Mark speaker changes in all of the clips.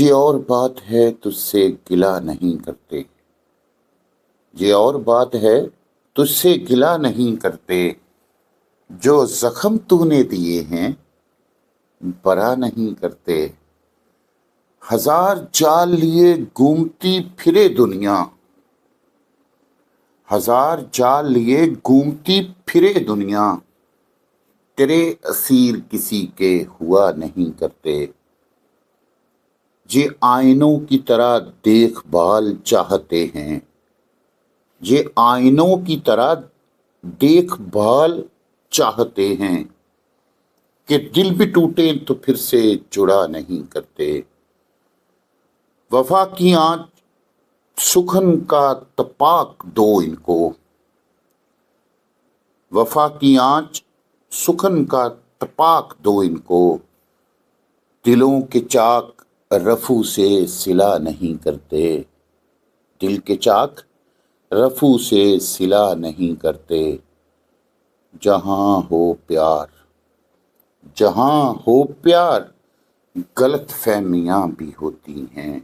Speaker 1: یہ اور بات ہے تجھ سے گلہ نہیں کرتے، یہ اور بات ہے تجھ سے گلہ نہیں کرتے، جو زخم تو نے دیے ہیں برا نہیں کرتے۔ ہزار جال لیے گھومتی پھرے دنیا، ہزار جال لیے گھومتی پھرے دنیا، تیرے اسیر کسی کے ہوا نہیں کرتے۔ یہ آئینوں کی طرح دیکھ بھال چاہتے ہیں، یہ آئینوں کی طرح دیکھ بھال چاہتے ہیں، کہ دل بھی ٹوٹے تو پھر سے جڑا نہیں کرتے۔ وفا کی آنچ سخن کا تپاک دو ان کو، وفا کی آنچ سخن کا تپاک دو ان کو، دلوں کے چاک رفو سے سلا نہیں کرتے، دل کے چاک رفو سے سلا نہیں کرتے۔ جہاں ہو پیار، جہاں ہو پیار، غلط فہمیاں بھی ہوتی ہیں،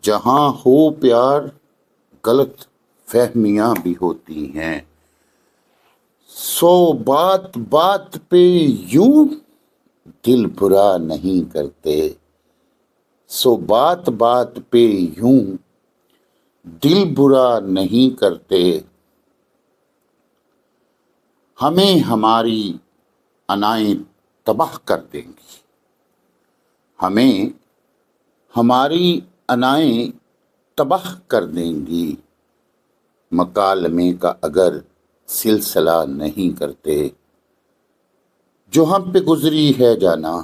Speaker 1: جہاں ہو پیار غلط فہمیاں بھی ہوتی ہیں۔ سو بات بات پہ یوں دل برا نہیں کرتے، سو بات بات پہ یوں دل برا نہیں کرتے۔ ہمیں ہماری انائیں تباہ کر دیں گی، ہمیں ہماری انائیں تباہ کر دیں گی، مکالمے کا اگر سلسلہ نہیں کرتے۔ جو ہم پہ گزری ہے جانا،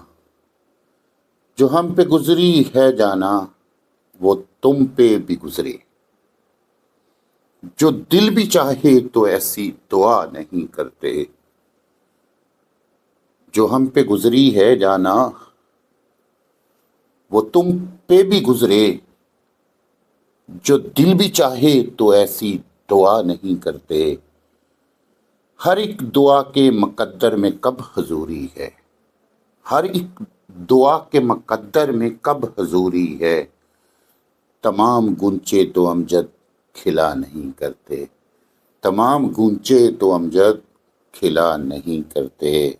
Speaker 1: جو ہم پہ گزری ہے جانا، وہ تم پہ بھی گزرے، جو دل بھی چاہے تو ایسی دعا نہیں کرتے۔ جو ہم پہ گزری ہے جانا، وہ تم پہ بھی گزرے، جو دل بھی چاہے تو ایسی دعا نہیں کرتے۔ ہر ایک دعا کے مقدر میں کب حضوری ہے، ہر ایک دعا کے مقدر میں کب حضوری ہے، تمام گنچے تو امجد کھلا نہیں کرتے، تمام گنچے تو امجد کھلا نہیں کرتے۔